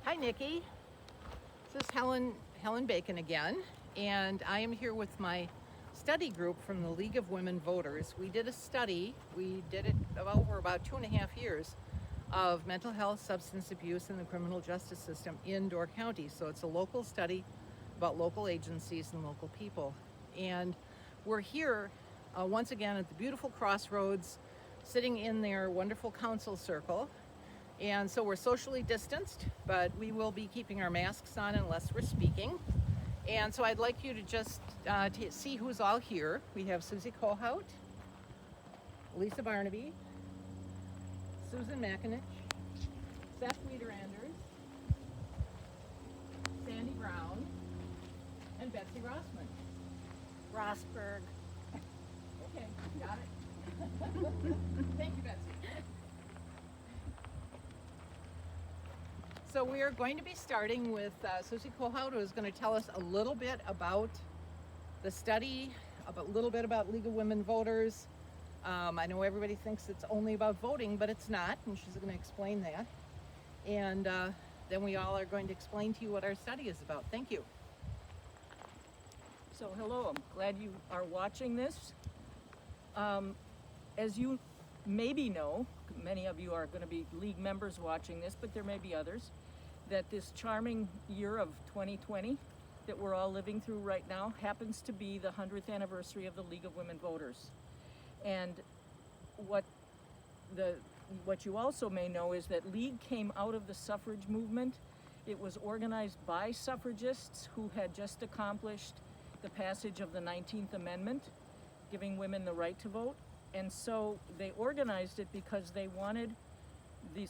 Hi, Nikki. This is Helen Bacon again, and I am here with my study group from the League of Women Voters. We did a study. We did it over about 2.5 years of mental health, substance abuse, and the criminal justice system in Door County. So it's a local study about local agencies and local people. And we're here once again at the beautiful Crossroads, sitting in their wonderful council circle. And so we're socially distanced, but we will be keeping our masks on unless we're speaking. And so I'd like you to just to see who's all here. We have Susie Kohout, Lisa Barnaby, Susan McAninch, Seth Wiederanders, Sandy Brown, and Betsy Rossman. Rossberg. Okay, got it. Thank you, Betsy. So we are going to be starting with Susie Kohout, who is going to tell us a little bit about the study, a little bit about League of Women Voters. I know everybody thinks it's only about voting, but it's not, and she's going to explain that. And then we all are going to explain to you what our study is about. Thank you. So hello, I'm glad you are watching this. As you maybe know, many of you are going to be League members watching this, but there may be others, that this charming year of 2020 that we're all living through right now happens to be the 100th anniversary of the League of Women Voters. And what you also may know is that League came out of the suffrage movement. It was organized by suffragists who had just accomplished the passage of the 19th Amendment, giving women the right to vote. And so they organized it because they wanted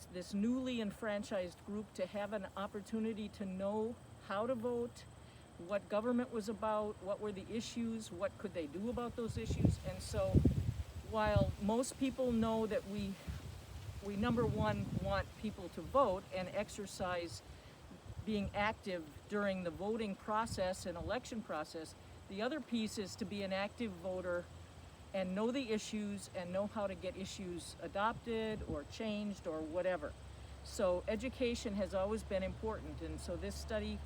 this newly enfranchised group to have an opportunity to know how to vote, what government was about, what were the issues, what could they do about those issues. And so while most people know that we number one want people to vote and exercise being active during the voting process and election process, the other piece is to be an active voter and know the issues and know how to get issues adopted or changed or whatever. So education has always been important, and so this study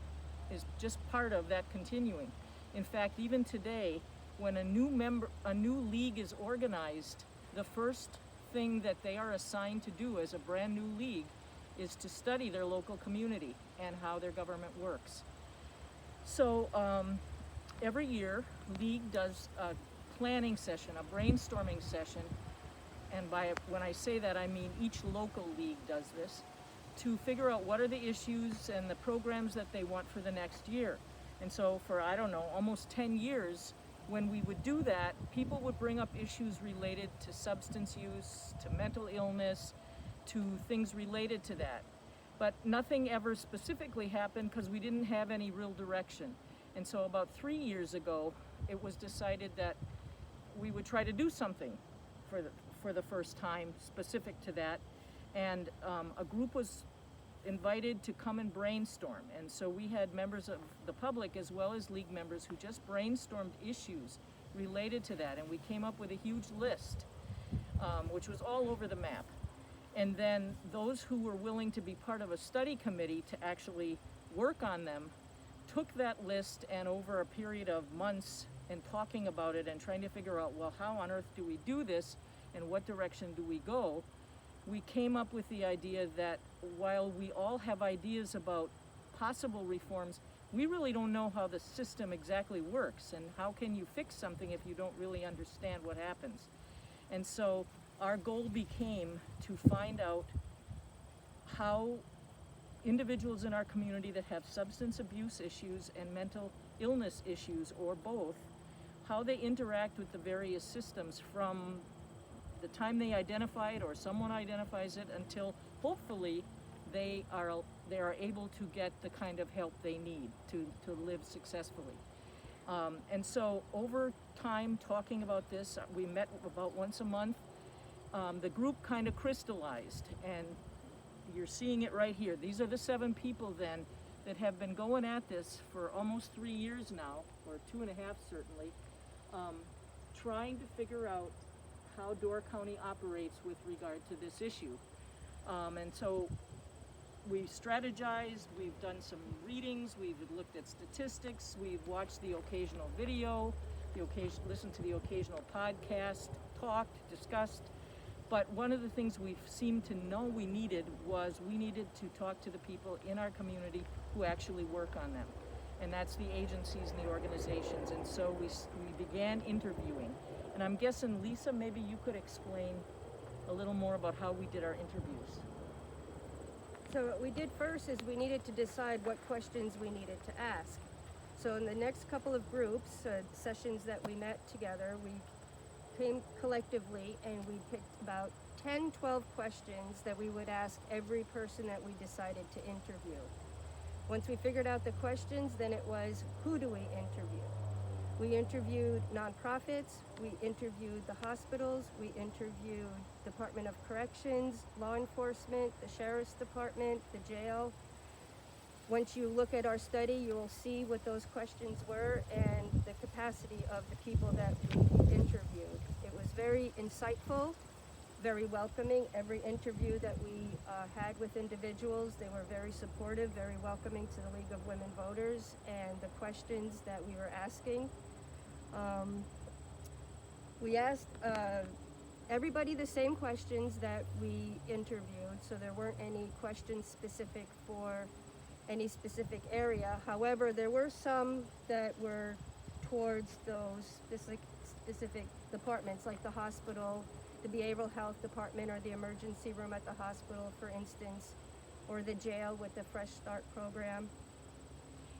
is just part of that continuing. In fact, even today, when a new league is organized, the first thing that they are assigned to do as a brand new league is to study their local community and how their government works. So every year, League does a planning session, a brainstorming session, and when I say that, I mean each local league does this, to figure out what are the issues and the programs that they want for the next year. And so for, I don't know, almost 10 years, when we would do that, people would bring up issues related to substance use, to mental illness, to things related to that. But nothing ever specifically happened because we didn't have any real direction. And so about 3 years ago, it was decided that we would try to do something for the first time specific to that. And a group was invited to come and brainstorm. And so we had members of the public as well as League members who just brainstormed issues related to that. And we came up with a huge list, which was all over the map. And then those who were willing to be part of a study committee to actually work on them took that list, and over a period of months and talking about it and trying to figure out, well, how on earth do we do this and what direction do we go, we came up with the idea that while we all have ideas about possible reforms, we really don't know how the system exactly works, and how can you fix something if you don't really understand what happens. And so our goal became to find out how individuals in our community that have substance abuse issues and mental illness issues, or both, how they interact with the various systems from the time they identify it or someone identifies it until hopefully they are able to get the kind of help they need to live successfully. And so over time talking about this, we met about once a month. The group kind of crystallized, and you're seeing it right here. These are the 7 people then that have been going at this for almost 3 years now, or 2.5 certainly, trying to figure out how Door County operates with regard to this issue. And so we've strategized, we've done some readings, we've looked at statistics, we've watched the occasional video, listened to the occasional podcast, talked, discussed. But one of the things we seemed to know we needed to talk to the people in our community who actually work on them. And that's the agencies and the organizations. And so we began interviewing. And I'm guessing, Lisa, maybe you could explain a little more about how we did our interviews. So what we did first is we needed to decide what questions we needed to ask. So in the next couple of groups, sessions that we met together, we came collectively and we picked about 10, 12 questions that we would ask every person that we decided to interview. Once we figured out the questions, then it was, who do we interview? We interviewed nonprofits, we interviewed the hospitals, we interviewed Department of Corrections, law enforcement, the Sheriff's Department, the jail. Once you look at our study, you will see what those questions were and the capacity of the people that we interviewed. It was very insightful, very welcoming. Every interview that we had with individuals, they were very supportive, very welcoming to the League of Women Voters and the questions that we were asking. We asked everybody the same questions that we interviewed, so there weren't any questions specific for any specific area. However, there were some that were towards those specific departments, like the hospital, the behavioral health department, or the emergency room at the hospital, for instance, or the jail with the Fresh Start program.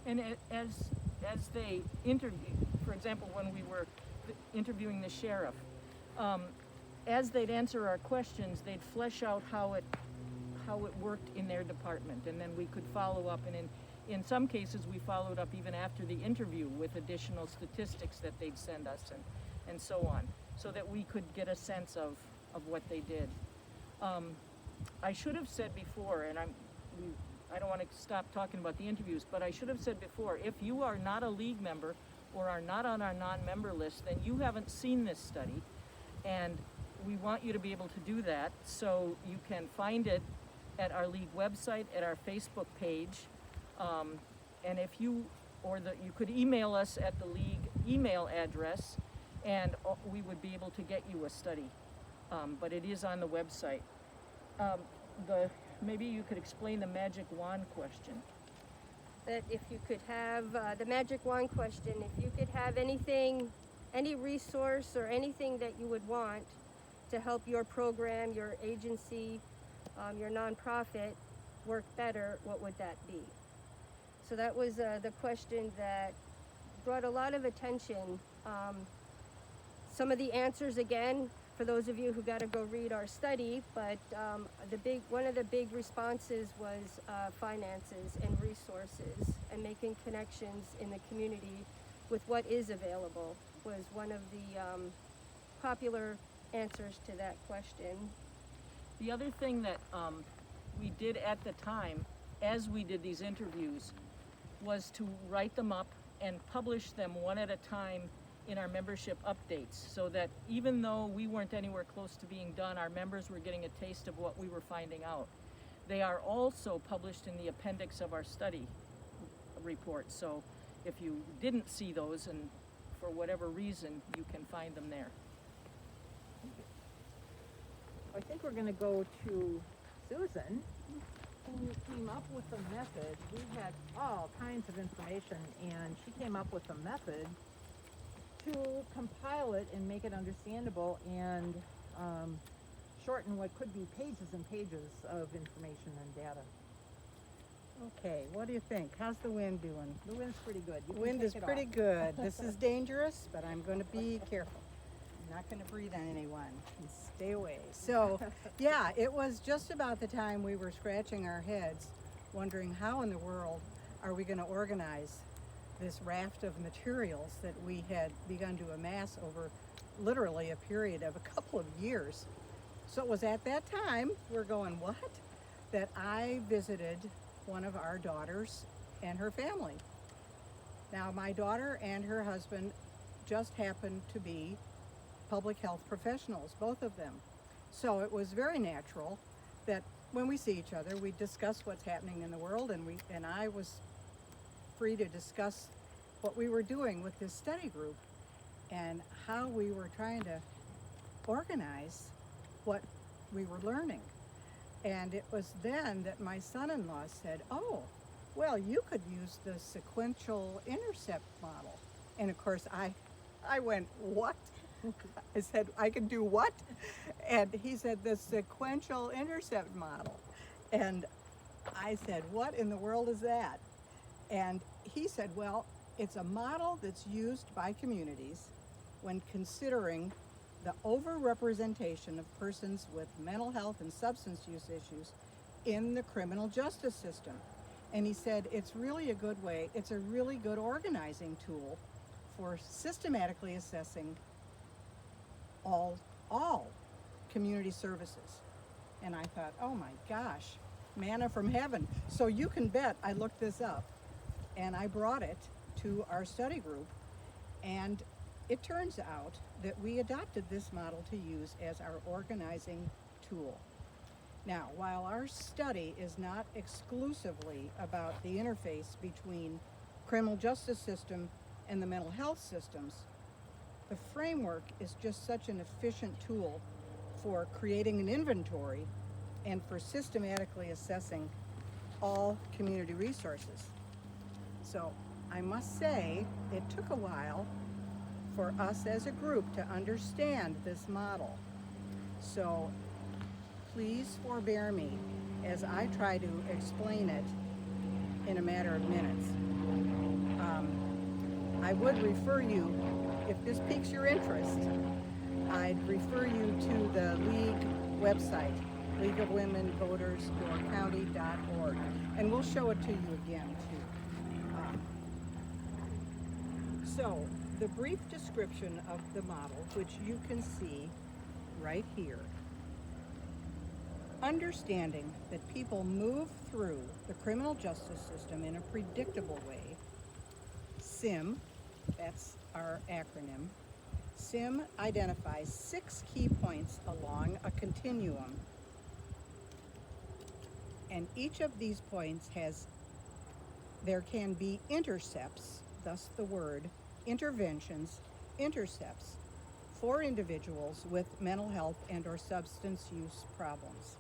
And as they interview, for example, when we were interviewing the sheriff, as they'd answer our questions, they'd flesh out how it worked in their department, and then we could follow up. And in some cases, we followed up even after the interview with additional statistics that they'd send us and so on, so that we could get a sense of what they did. I should have said before, and I don't want to stop talking about the interviews, but I should have said before, if you are not a League member or are not on our non-member list, then you haven't seen this study, and we want you to be able to do that. So you can find it at our League website, at our Facebook page, and you could email us at the League email address, and we would be able to get you a study. But it is on the website. Maybe you could explain the magic wand question. That if you could have, the magic wand question, if you could have anything, any resource or anything that you would want to help your program, your agency, your nonprofit work better, what would that be? So that was the question that brought a lot of attention. Some of the answers, again, for those of you who got to go read our study, but one of the big responses was finances and resources, and making connections in the community with what is available was one of the popular answers to that question. The other thing that we did at the time, as we did these interviews, was to write them up and publish them one at a time in our membership updates, so that even though we weren't anywhere close to being done, our members were getting a taste of what we were finding out. They are also published in the appendix of our study report, so if you didn't see those, and for whatever reason, you can find them there. I think we're going to go to Susan, who came up with a method. We had all kinds of information, and she came up with a method to compile it and make it understandable and shorten what could be pages and pages of information and data. Okay, what do you think? How's the wind doing? The wind's pretty good. You The can wind take is it pretty off. good. This is dangerous, but I'm going to be careful. I'm not going to breathe on anyone and stay away. So, yeah, it was just about the time we were scratching our heads, wondering how in the world are we going to organize this raft of materials that we had begun to amass over literally a period of a couple of years. So it was at that time, we're going, what? That I visited one of our daughters and her family. Now, my daughter and her husband just happened to be public health professionals, both of them. So it was very natural that when we see each other, we discuss what's happening in the world, and I was free to discuss what we were doing with this study group and how we were trying to organize what we were learning. And it was then that my son-in-law said, "Oh, well, you could use the sequential intercept model." And of course, I went, "What?" I said, "I can do what?" And he said, "The sequential intercept model." And I said, "What in the world is that?" And he said, "Well, it's a model that's used by communities when considering the overrepresentation of persons with mental health and substance use issues in the criminal justice system." And he said, "It's really a good way, it's a really good organizing tool for systematically assessing all community services." And I thought, oh my gosh, manna from heaven. So you can bet I looked this up and I brought it to our study group, and it turns out that we adopted this model to use as our organizing tool. Now, while our study is not exclusively about the interface between criminal justice system and the mental health systems, the framework is just such an efficient tool for creating an inventory and for systematically assessing all community resources. So I must say, it took a while for us as a group to understand this model. So please forbear me as I try to explain it in a matter of minutes. I would refer you, if this piques your interest, I'd refer you to the League website, leagueofwomenvoters.county.org, and we'll show it to you again too. So, the brief description of the model, which you can see right here. Understanding that people move through the criminal justice system in a predictable way, SIM, that's our acronym, SIM identifies 6 key points along a continuum, and each of these points there can be intercepts, thus the word, interventions, intercepts, for individuals with mental health and or substance use problems.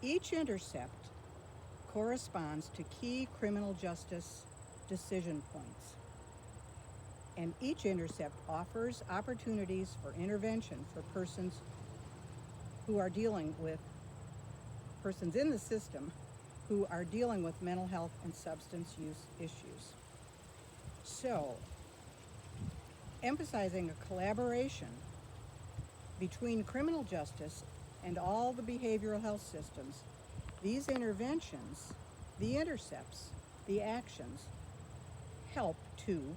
Each intercept corresponds to key criminal justice decision points, and each intercept offers opportunities for intervention for persons who are dealing with, persons in the system who are dealing with mental health and substance use issues. So, emphasizing a collaboration between criminal justice and all the behavioral health systems, these interventions, the intercepts, the actions, help to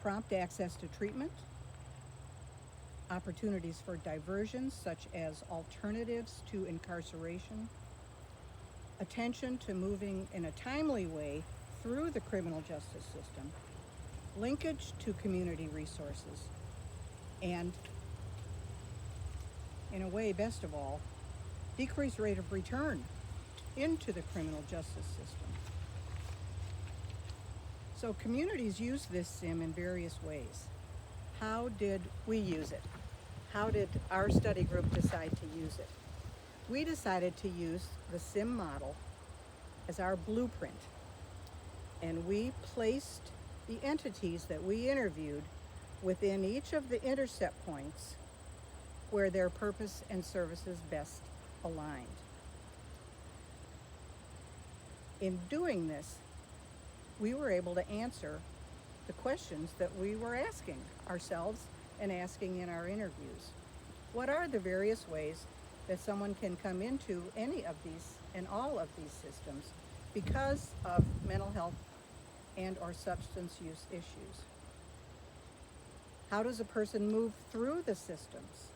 prompt access to treatment, opportunities for diversions such as alternatives to incarceration, attention to moving in a timely way through the criminal justice system, linkage to community resources, and, in a way, best of all, decreased rate of return into the criminal justice system. So communities use this SIM in various ways. How did we use it? How did our study group decide to use it? We decided to use the SIM model as our blueprint, and we placed the entities that we interviewed within each of the intercept points where their purpose and services best aligned. In doing this, we were able to answer the questions that we were asking ourselves and asking in our interviews. What are the various ways that someone can come into any of these and all of these systems because of mental health and or substance use issues? How does a person move through the systems?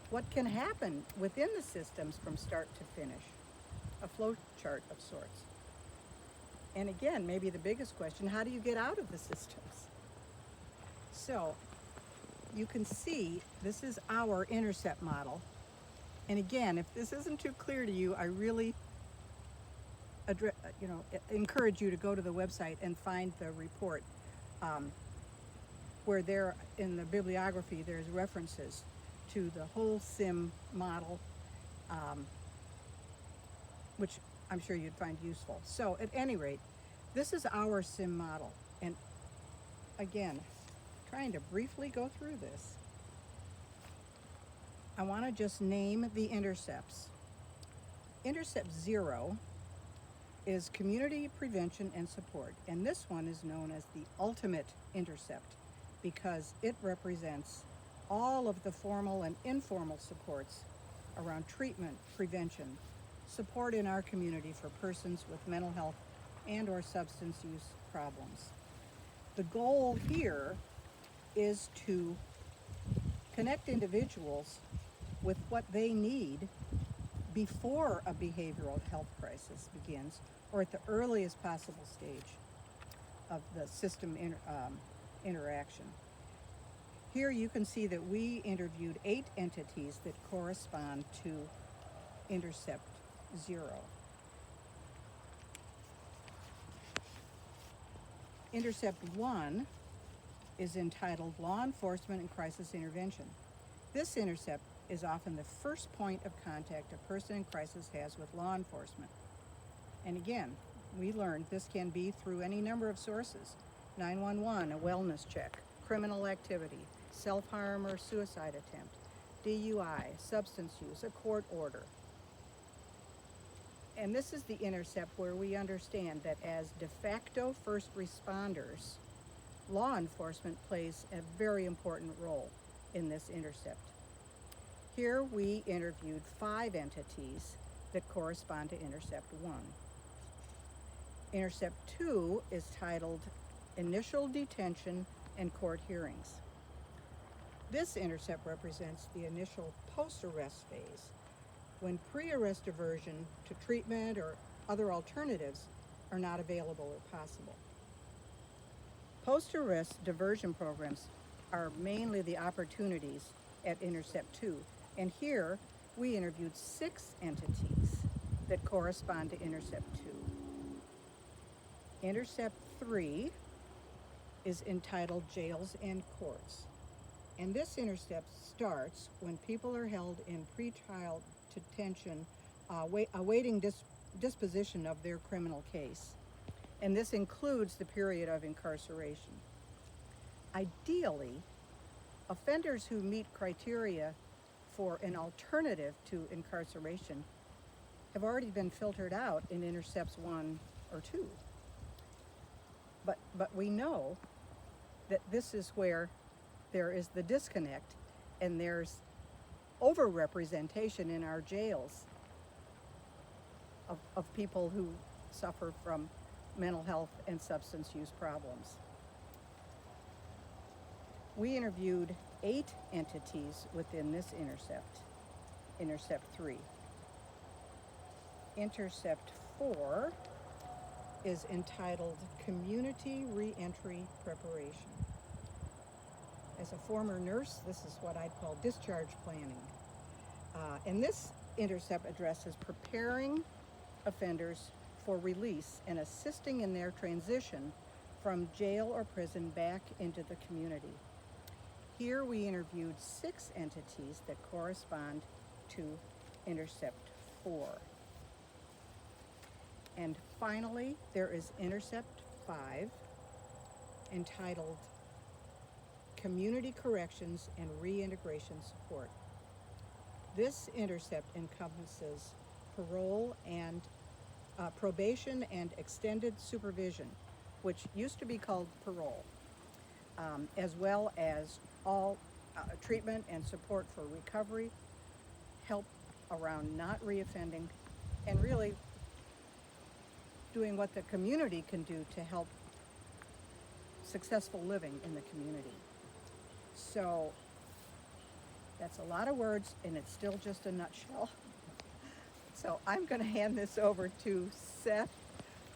What can happen within the systems from start to finish? A flow chart of sorts. And again, maybe the biggest question, how do you get out of the systems? So, you can see this is our intercept model, And again, if this isn't too clear to you, I really encourage you to go to the website and find the report, where there in the bibliography there's references to the whole SIM model, which I'm sure you'd find useful. So at any rate, this is our SIM model. And again, trying to briefly go through this, I want to just name the intercepts. Intercept 0 is community prevention and support, and this one is known as the ultimate intercept because it represents all of the formal and informal supports around treatment, prevention, support in our community for persons with mental health and or substance use problems. The goal here is to connect individuals with what they need before a behavioral health crisis begins or at the earliest possible stage of the system interaction. Here you can see that we interviewed 8 entities that correspond to Intercept 0. Intercept 1 is entitled Law Enforcement and Crisis Intervention. This intercept is often the first point of contact a person in crisis has with law enforcement. And again, we learned this can be through any number of sources: 911, a wellness check, criminal activity, self-harm or suicide attempt, DUI, substance use, a court order. And this is the intercept where we understand that as de facto first responders, law enforcement plays a very important role in this intercept. Here we interviewed 5 entities that correspond to Intercept 1. Intercept 2 is titled Initial Detention and Court Hearings. This intercept represents the initial post-arrest phase, when pre-arrest diversion to treatment or other alternatives are not available or possible. Post-arrest diversion programs are mainly the opportunities at Intercept 2, and here we interviewed 6 entities that correspond to Intercept 2. Intercept 3 is entitled Jails and Courts, and this intercept starts when people are held in pretrial detention, awaiting disposition of their criminal case, and this includes the period of incarceration. Ideally, offenders who meet criteria for an alternative to incarceration have already been filtered out in Intercepts 1 or 2. But we know that this is where there is the disconnect, and there's overrepresentation in our jails of people who suffer from mental health and substance use problems. We interviewed 8 entities within this intercept, Intercept 3. Intercept 4 is entitled Community Reentry Preparation. As a former nurse, this is what I'd call discharge planning. And this intercept addresses preparing offenders for release and assisting in their transition from jail or prison back into the community. Here we interviewed 6 entities that correspond to Intercept 4. And finally, there is Intercept 5, entitled Community Corrections and Reintegration Support. This intercept encompasses parole and probation and extended supervision, which used to be called parole, as well as all treatment and support for recovery, help around not reoffending, and really doing what the community can do to help successful living in the community. So that's a lot of words, and it's still just a nutshell. So I'm going to hand this over to Seth,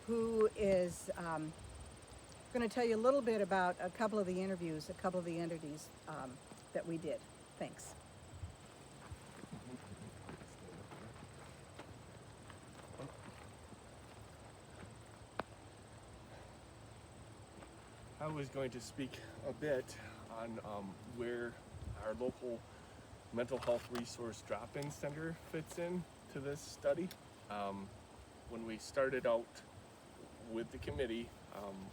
who is going to tell you a little bit about a couple of the interviews, a couple of the entities that we did. Thanks. was going to speak a bit on where our local mental health resource drop-in center fits in to this study. When we started out with the committee,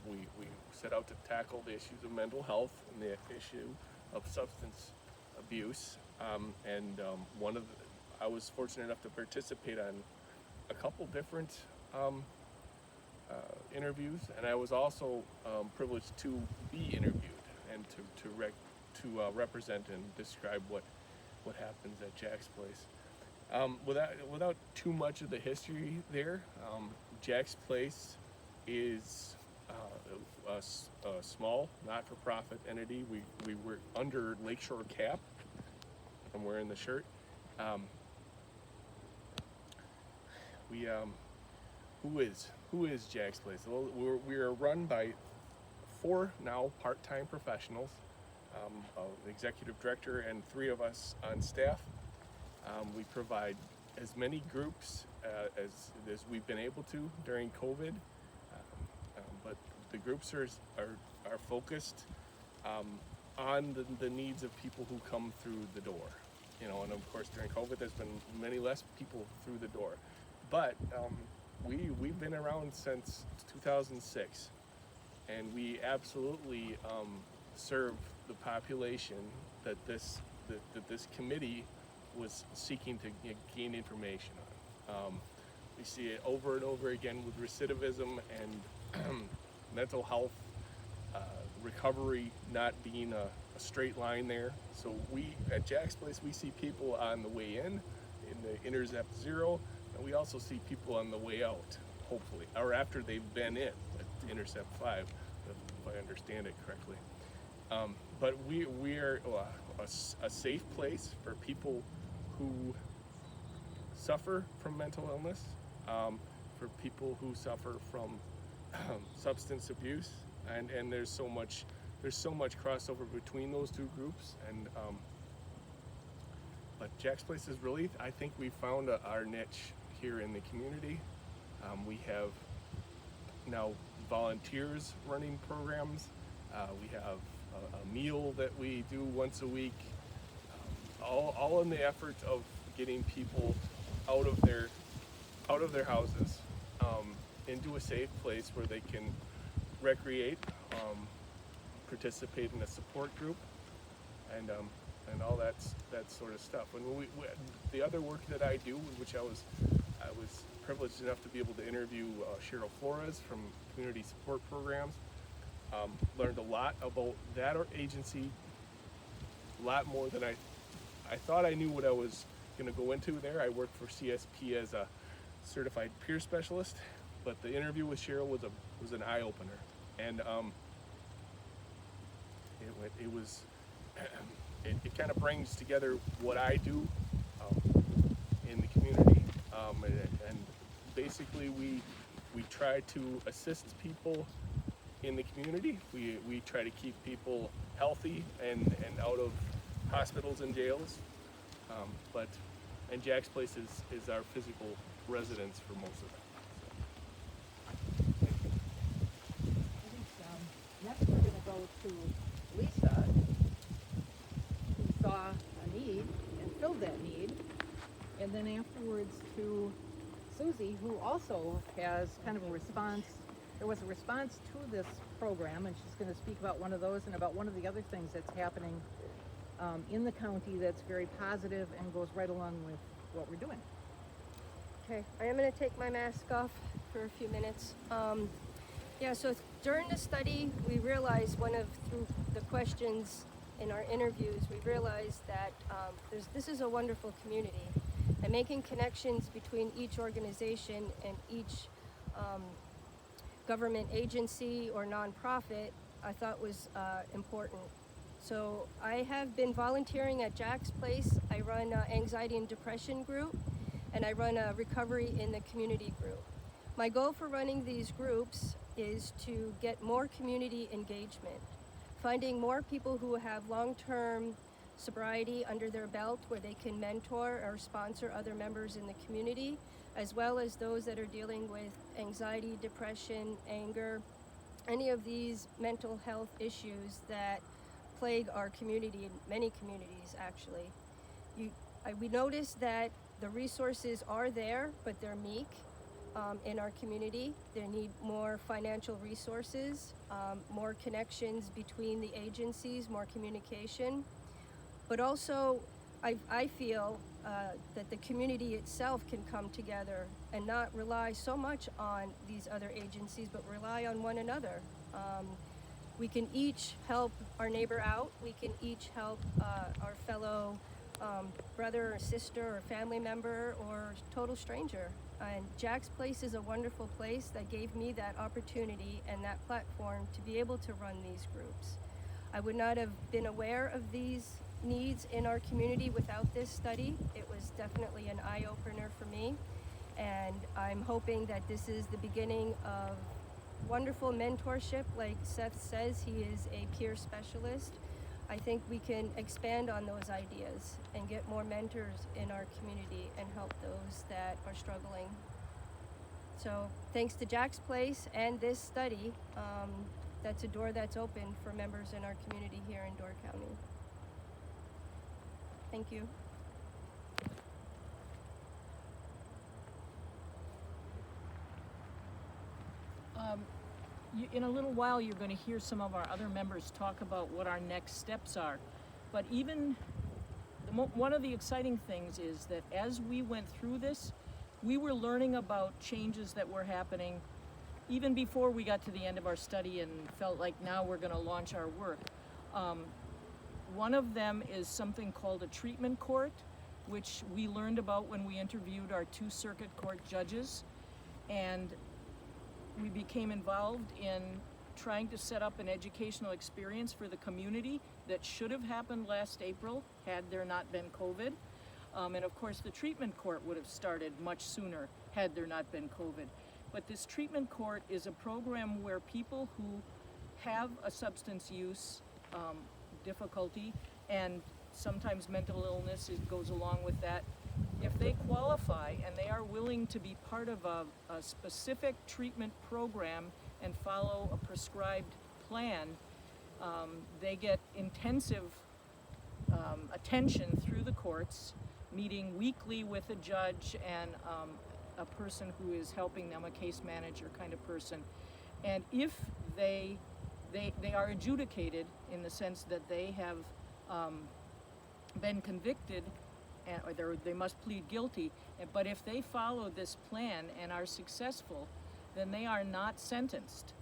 we set out to tackle the issues of mental health and the issue of substance abuse. I was fortunate enough to participate on a couple different interviews, and I was also privileged to be interviewed and to represent and describe what happens at Jack's Place. Without too much of the history there, Jack's Place is a small not-for-profit entity. We were under Lakeshore Cap. I'm wearing the shirt. Who is Jack's Place? Well, we are run by 4 now part-time professionals, the executive director and 3 of us on staff. We provide as many groups as we've been able to during COVID, but the groups are focused on the needs of people who come through the door. And of course during COVID there's been many less people through the door, but we've been around since 2006, and we absolutely serve the population that this committee was seeking to gain information on. We see it over and over again with recidivism and mental health recovery not being a straight line there. So we at Jack's Place, we see people on the way in the Intercept 0, and we also see people on the way out, hopefully, or after they've been in at Intercept 5, if I understand it correctly. But we are a safe place for people who suffer from mental illness, for people who suffer from substance abuse, and there's so much crossover between those 2 groups. But Jack's Place is really, I think we found our niche here in the community. We have now volunteers running programs. We have a meal that we do once a week, all in the effort of getting people out of their houses into a safe place where they can recreate, participate in a support group, and all that sort of stuff. And the other work that I do, which I was privileged enough to be able to interview Cheryl Flores from Community Support Programs. Learned a lot about that agency, a lot more than I thought I knew what I was going to go into there. I worked for CSP as a certified peer specialist, but the interview with Cheryl was an eye-opener, and it kind of brings together what I do in the community, and basically we try to assist people in the community. We try to keep people healthy and out of hospitals and jails, and Jack's Place is our physical residence for most of it. Next we're going to go to Lisa, who saw a need and filled that need, and then afterwards to Susie, who also has kind of a response. There was a response to this program, and she's going to speak about one of those and about one of the other things that's happening in the county that's very positive and goes right along with what we're doing. Okay, I am going to take my mask off for a few minutes. So during the study, we realized through the questions in our interviews, we realized that this is a wonderful community, and making connections between each organization and each government agency or nonprofit, I thought was important. So I have been volunteering at Jack's Place. I run an anxiety and depression group, and I run a recovery in the community group. My goal for running these groups is to get more community engagement, finding more people who have long-term sobriety under their belt where they can mentor or sponsor other members in the community, as well as those that are dealing with anxiety, depression, anger, any of these mental health issues that plague our community and many communities actually. We noticed that the resources are there, but they're meek in our community. They need more financial resources, more connections between the agencies, more communication. But also, I feel that the community itself can come together and not rely so much on these other agencies, but rely on one another. We can each help our neighbor out. We can each help our fellow brother or sister or family member or total stranger. And Jack's Place is a wonderful place that gave me that opportunity and that platform to be able to run these groups. I would not have been aware of these needs in our community without this study. It was definitely an eye-opener for me, and I'm hoping that this is the beginning of wonderful mentorship. Like Seth says, he is a peer specialist. I think we can expand on those ideas and get more mentors in our community and help those that are struggling. So thanks to Jack's Place and this study, that's a door that's open for members in our community here in Door County. Thank you. In a little while, you're going to hear some of our other members talk about what our next steps are. But even one of the exciting things is that as we went through this, we were learning about changes that were happening even before we got to the end of our study and felt like now we're going to launch our work. One of them is something called a treatment court, which we learned about when we interviewed our 2 circuit court judges. And we became involved in trying to set up an educational experience for the community that should have happened last April had there not been COVID. And of course, the treatment court would have started much sooner had there not been COVID. But this treatment court is a program where people who have a substance use difficulty, and sometimes mental illness goes along with that, if they qualify and they are willing to be part of a specific treatment program and follow a prescribed plan, they get intensive attention through the courts, meeting weekly with a judge and a person who is helping them, a case manager kind of person. And if they are adjudicated in the sense that they have been convicted, or they must plead guilty, but if they follow this plan and are successful, then they are not sentenced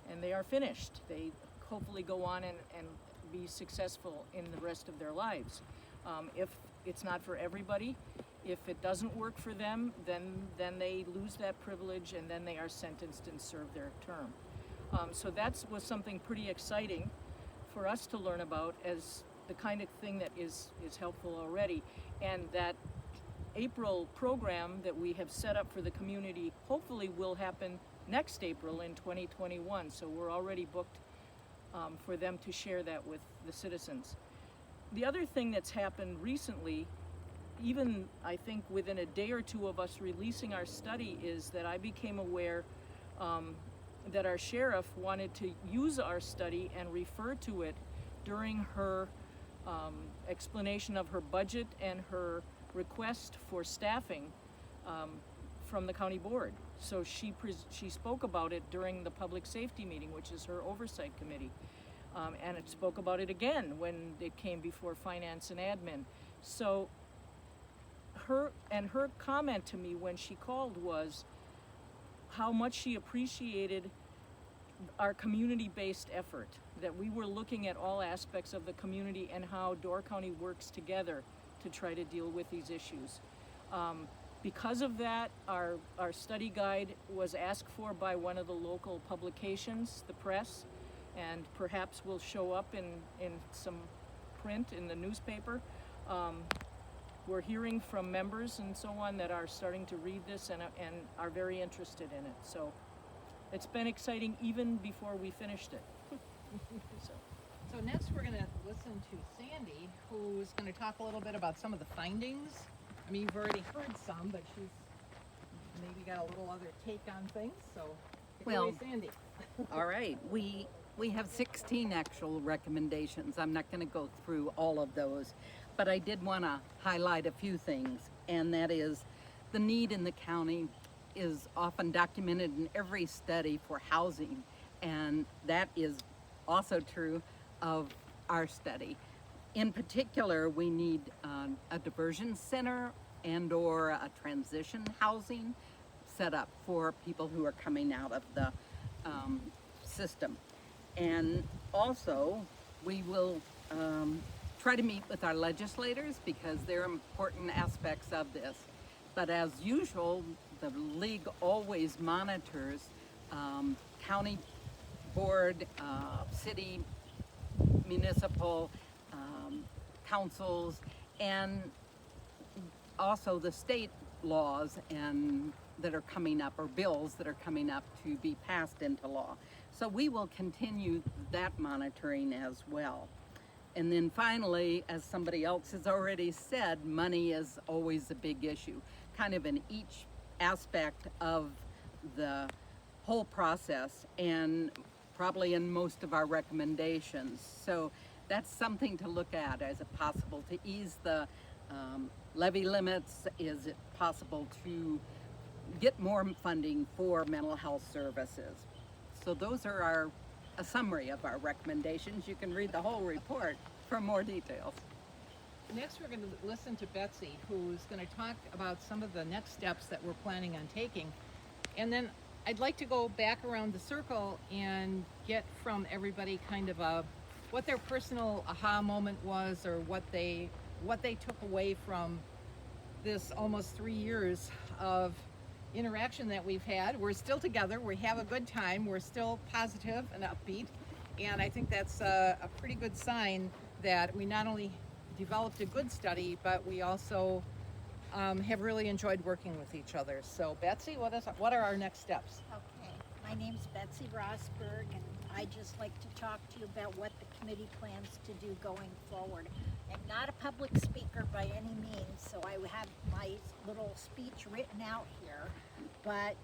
and they are finished. They hopefully go on and be successful in the rest of their lives. If it's not for everybody, if it doesn't work for them, then they lose that privilege and then they are sentenced and serve their term. So that was something pretty exciting for us to learn about as the kind of thing that is helpful already. And that April program that we have set up for the community hopefully will happen next April in 2021. So we're already booked for them to share that with the citizens. The other thing that's happened recently, even I think within a day or two of us releasing our study, is that I became aware that our sheriff wanted to use our study and refer to it during her explanation of her budget and her request for staffing from the county board. So she spoke about it during the public safety meeting, which is her oversight committee. And it spoke about it again when it came before finance and admin. So her comment to me when she called was how much she appreciated our community-based effort, that we were looking at all aspects of the community and how Door County works together to try to deal with these issues. Because of that, our study guide was asked for by one of the local publications, the press, and perhaps will show up in some print in the newspaper. We're hearing from members and so on that are starting to read this and are very interested in it. So it's been exciting even before we finished it. So next we're going to listen to Sandy, who's going to talk a little bit about some of the findings. I mean, you've already heard some, but she's maybe got a little other take on things. So Well, Sandy. all right, we have 16 actual recommendations. I'm not going to go through all of those, but I did want to highlight a few things, and that is the need in the county is often documented in every study for housing, and that is also true of our study. In particular, we need a diversion center and or a transition housing set up for people who are coming out of the system. And also, we will try to meet with our legislators because they're important aspects of this. But as usual, the league always monitors county board, city, municipal councils, and also the state laws and that are coming up, or bills that are coming up to be passed into law. So we will continue that monitoring as well. And then finally, as somebody else has already said, money is always a big issue, kind of in each aspect of the whole process and probably in most of our recommendations. So that's something to look at. Is it possible to ease the levy limits? Is it possible to get more funding for mental health services? So those are a summary of our recommendations. You can read the whole report for more details. Next, we're going to listen to Betsy, who's going to talk about some of the next steps that we're planning on taking. And then I'd like to go back around the circle and get from everybody kind of what their personal aha moment was, or what they took away from this almost 3 years of interaction that we've had. We're still together, we have a good time, we're still positive and upbeat, and I think that's a pretty good sign that we not only developed a good study, but we also have really enjoyed working with each other. So Betsy, what are our next steps? Okay, my name's Betsy Rosberg, and I just like to talk to you about what the committee plans to do going forward. I'm not a public speaker by any means, so I have my little speech written out here, but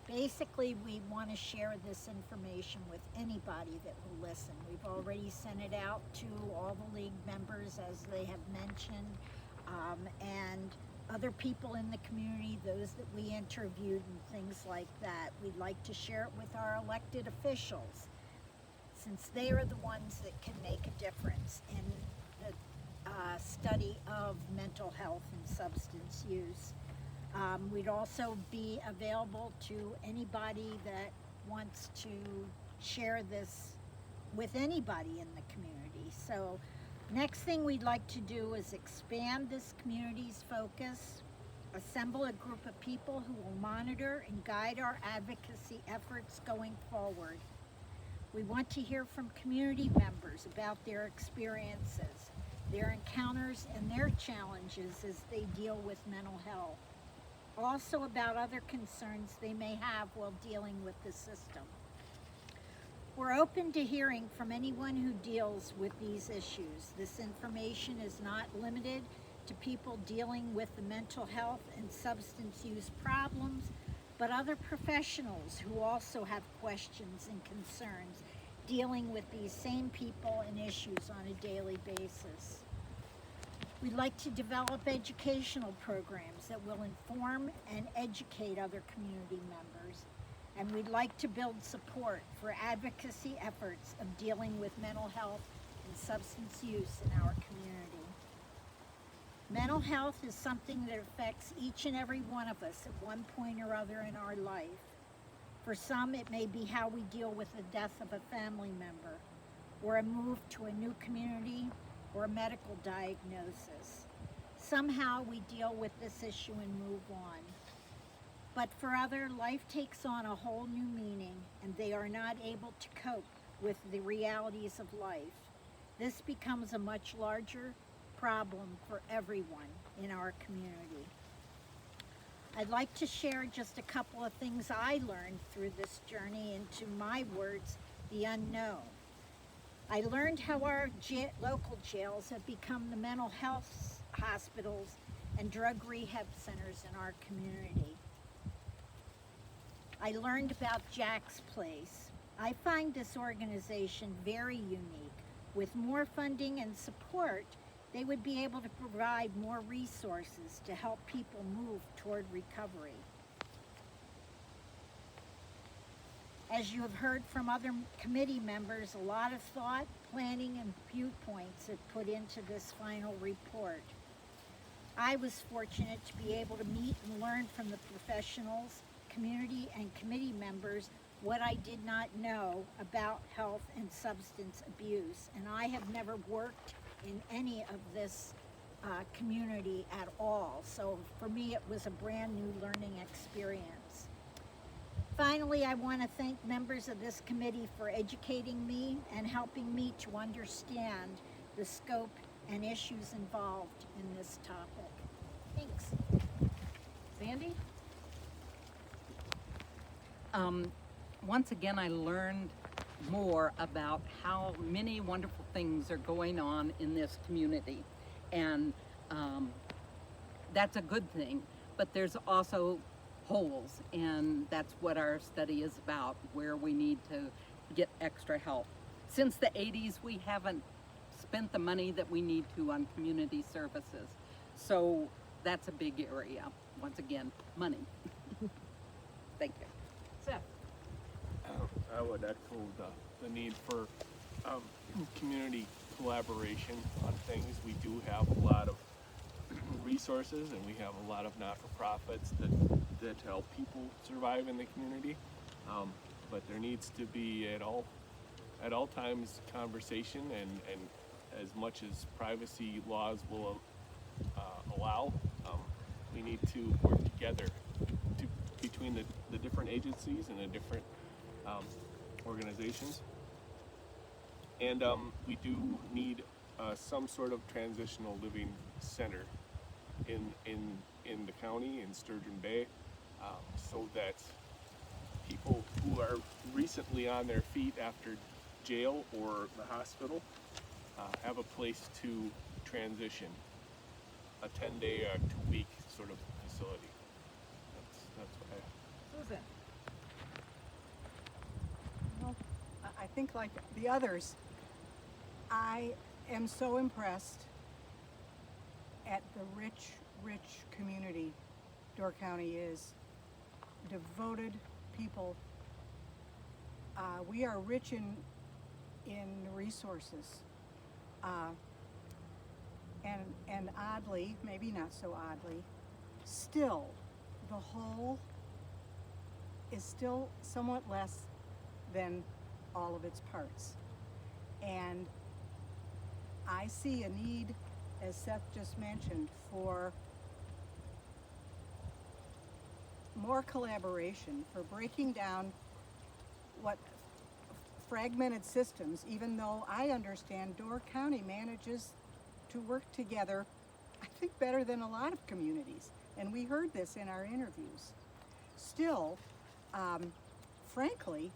basically we want to share this information with anybody that will listen. We've already sent it out to all the league members, as they have mentioned, and other people in the community, those that we interviewed and things like that. We'd like to share it with our elected officials, since they are the ones that can make a difference in the study of mental health and substance use. We'd also be available to anybody that wants to share this with anybody in the community. So next thing we'd like to do is expand this community's focus, assemble a group of people who will monitor and guide our advocacy efforts going forward. We want to hear from community members about their experiences, their encounters, and their challenges as they deal with mental health. Also about other concerns they may have while dealing with the system. We're open to hearing from anyone who deals with these issues. This information is not limited to people dealing with the mental health and substance use problems, but other professionals who also have questions and concerns dealing with these same people and issues on a daily basis. We'd like to develop educational programs that will inform and educate other community members. And we'd like to build support for advocacy efforts of dealing with mental health and substance use in our community. Mental health is something that affects each and every one of us at one point or other in our life. For some, it may be how we deal with the death of a family member, or a move to a new community, or a medical diagnosis. Somehow we deal with this issue and move on. But for others, life takes on a whole new meaning, and they are not able to cope with the realities of life. This becomes a much larger problem for everyone in our community. I'd like to share just a couple of things I learned through this journey into, my words, the unknown. I learned how our local jails have become the mental health hospitals and drug rehab centers in our community. I I learned about Jack's Place. I find this organization very unique. With more funding and support, they would be able to provide more resources to help people move toward recovery. As you have heard from other committee members, a lot of thought, planning, and viewpoints have put into this final report. I was fortunate to be able to meet and learn from the professionals, community, and committee members what I did not know about health and substance abuse. And I have never worked in any of this community at all. So for me, it was a brand new learning experience. Finally, I want to thank members of this committee for educating me and helping me to understand the scope and issues involved in this topic. Thanks. Sandy? Once again, I learned more about how many wonderful things are going on in this community. And that's a good thing, but there's also holes, and that's what our study is about, where we need to get extra help. Since the 80s, we haven't spent the money that we need to on community services. So that's a big area. Once again, money. Thank you. Seth? I would echo the need for community collaboration on things. We do have a lot of resources, and we have a lot of not-for-profits that help people survive in the community. But there needs to be at all times conversation, and as much as privacy laws will allow, we need to work together between the different agencies and the different organizations. And we do need some sort of transitional living center in the county, in Sturgeon Bay, so that people who are recently on their feet after jail or the hospital have a place to transition, a 10-day or 2-week sort of facility. That's what I... Susan? Well, I think like the others, I am so impressed at the rich community Door County is. Devoted people. We are rich in resources. And oddly, maybe not so oddly, still the whole is still somewhat less than all of its parts. And I see a need, as Seth just mentioned, for more collaboration, for breaking down what fragmented systems, even though I understand Door County manages to work together, I think, better than a lot of communities. And we heard this in our interviews. Still, frankly,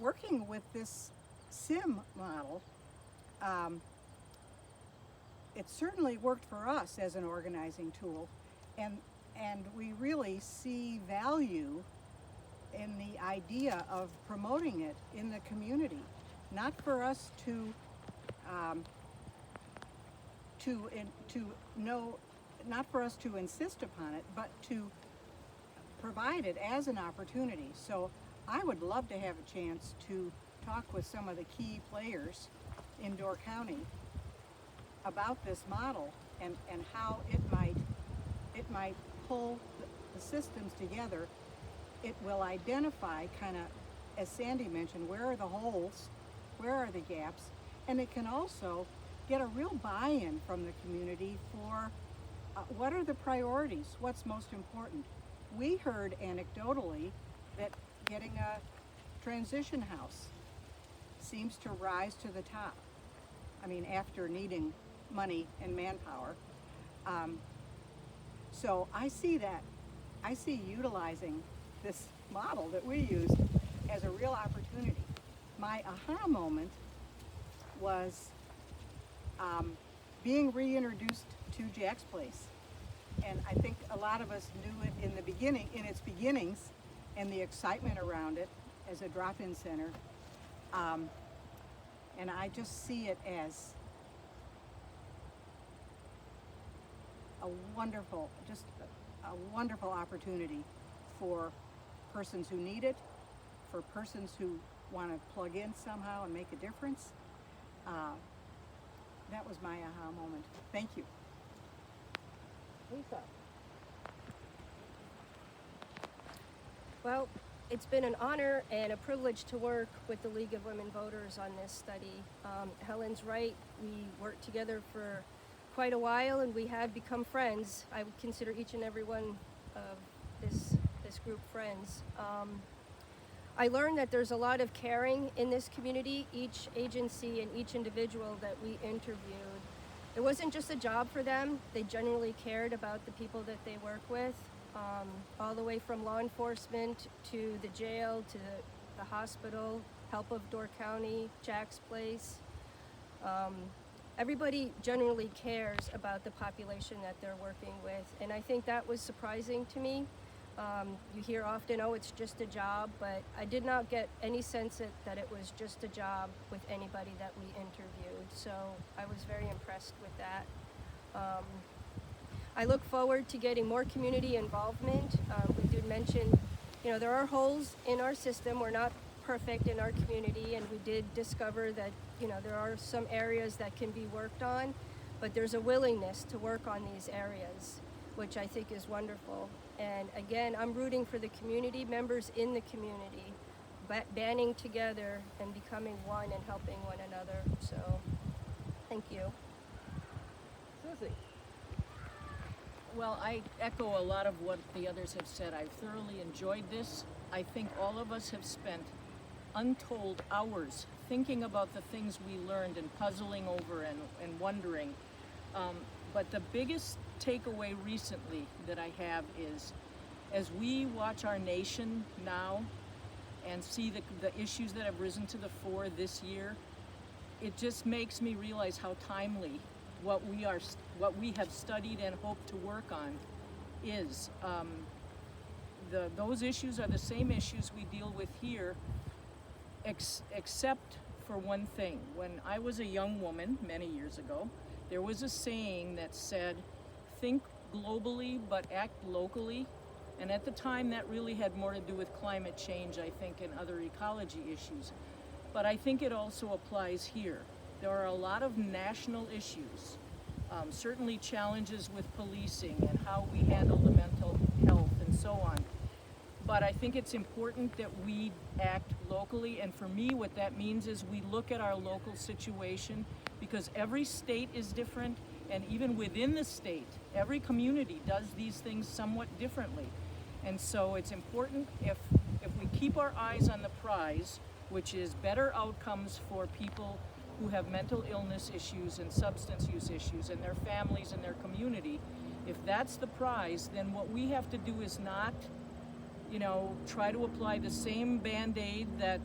working with this SIM model, it certainly worked for us as an organizing tool, and we really see value in the idea of promoting it in the community, not for us not for us to insist upon it, but to provide it as an opportunity. So I would love to have a chance to talk with some of the key players in Door County about this model and how it might pull the systems together. It will identify, kind of, as Sandy mentioned, where are the holes, where are the gaps, and it can also get a real buy-in from the community for what are the priorities, what's most important. We heard anecdotally that getting a transition house seems to rise to the top. I mean, after needing money and manpower. So I see utilizing this model that we used as a real opportunity. My aha moment was being reintroduced to Jack's Place. And I think a lot of us knew it in its beginnings, and the excitement around it as a drop-in center. And I just see it as a wonderful opportunity for persons who need it, for persons who want to plug in somehow and make a difference. That was my aha moment. Thank you. Lisa. Well, it's been an honor and a privilege to work with the League of Women Voters on this study. Helen's right, we worked together for quite a while and we have become friends. I would consider each and every one of this group friends. I learned that there's a lot of caring in this community. Each agency and each individual that we interviewed, it wasn't just a job for them. They genuinely cared about the people that they work with, all the way from law enforcement to the jail to the hospital, Help of Door County, Jack's Place. Everybody genuinely cares about the population that they're working with, and I think that was surprising to me. You hear often, oh, it's just a job, but I did not get any sense that it was just a job with anybody that we interviewed. So I was very impressed with that. I look forward to getting more community involvement. We did mention, there are holes in our system. We're not perfect in our community, and we did discover that, there are some areas that can be worked on, but there's a willingness to work on these areas, which I think is wonderful. And again, I'm rooting for the community, members in the community, banding together and becoming one and helping one another. So, thank you. Susie. Well, I echo a lot of what the others have said. I've thoroughly enjoyed this. I think all of us have spent untold hours thinking about the things we learned and puzzling over and wondering. But the biggest takeaway recently that I have is, as we watch our nation now and see the issues that have risen to the fore this year, it just makes me realize how timely what we have studied and hope to work on is. Those issues are the same issues we deal with here, except for one thing. When I was a young woman many years ago, there was a saying that said, think globally but act locally. And at the time that really had more to do with climate change, I think, and other ecology issues. But I think it also applies here. There are a lot of national issues, certainly challenges with policing and how we handle the mental health and so on. But I think it's important that we act locally, and for me what that means is we look at our local situation, because every state is different, and even within the state, every community does these things somewhat differently. And so it's important if we keep our eyes on the prize, which is better outcomes for people who have mental illness issues and substance use issues and their families and their community, if that's the prize, then what we have to do is not try to apply the same Band-Aid that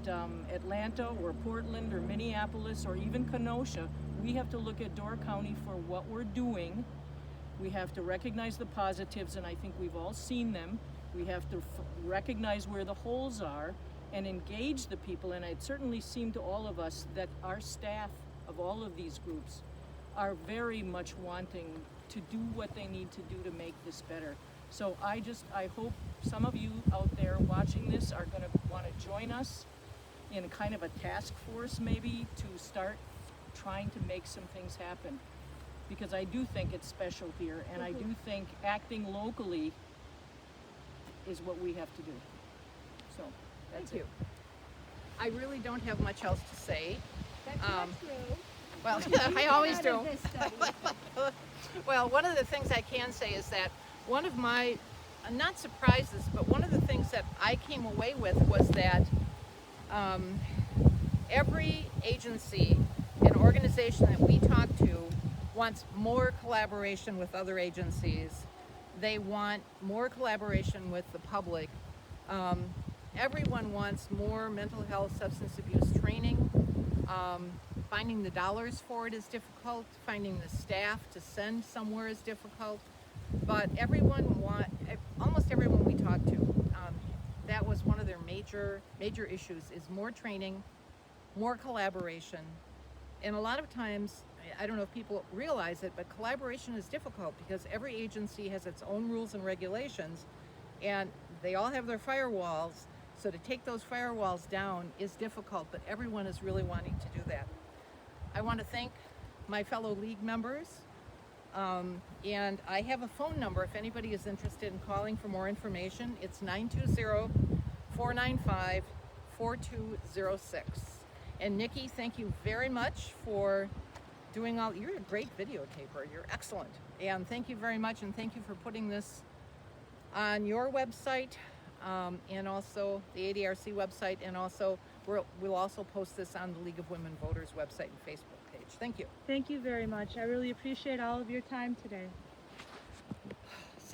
Atlanta or Portland or Minneapolis or even Kenosha. We have to look at Door County for what we're doing. We have to recognize the positives, and I think we've all seen them. We have to recognize where the holes are and engage the people, and it certainly seemed to all of us that our staff of all of these groups are very much wanting to do what they need to do to make this better. So I hope some of you out there watching this are going to want to join us in kind of a task force maybe to start trying to make some things happen. Because I do think it's special here, and I do think acting locally is what we have to do. So that's Thank it. you. I really don't have much else to say. That's not true. Well, You I came always out do. of this study. Well, one of the things I can say is that one of my, not surprises, but one of the things that I came away with was that every agency and organization that we talk to wants more collaboration with other agencies. They want more collaboration with the public. Everyone wants more mental health, substance abuse training. Finding the dollars for it is difficult. Finding the staff to send somewhere is difficult. But almost everyone we talked to, that was major issues is more training, more collaboration. And a lot of times, I don't know if people realize it, but collaboration is difficult because every agency has its own rules and regulations, and they all have their firewalls. So to take those firewalls down is difficult, but everyone is really wanting to do that. I want to thank my fellow league members, and I have a phone number if anybody is interested in calling for more information. It's 920-495-4206. And Nikki, thank you very much for doing all, you're a great videotaper, you're excellent. And thank you very much, and thank you for putting this on your website, and also the ADRC website, and also we'll also post this on the League of Women Voters website and Facebook page. Thank you. Thank you very much. I really appreciate all of your time today.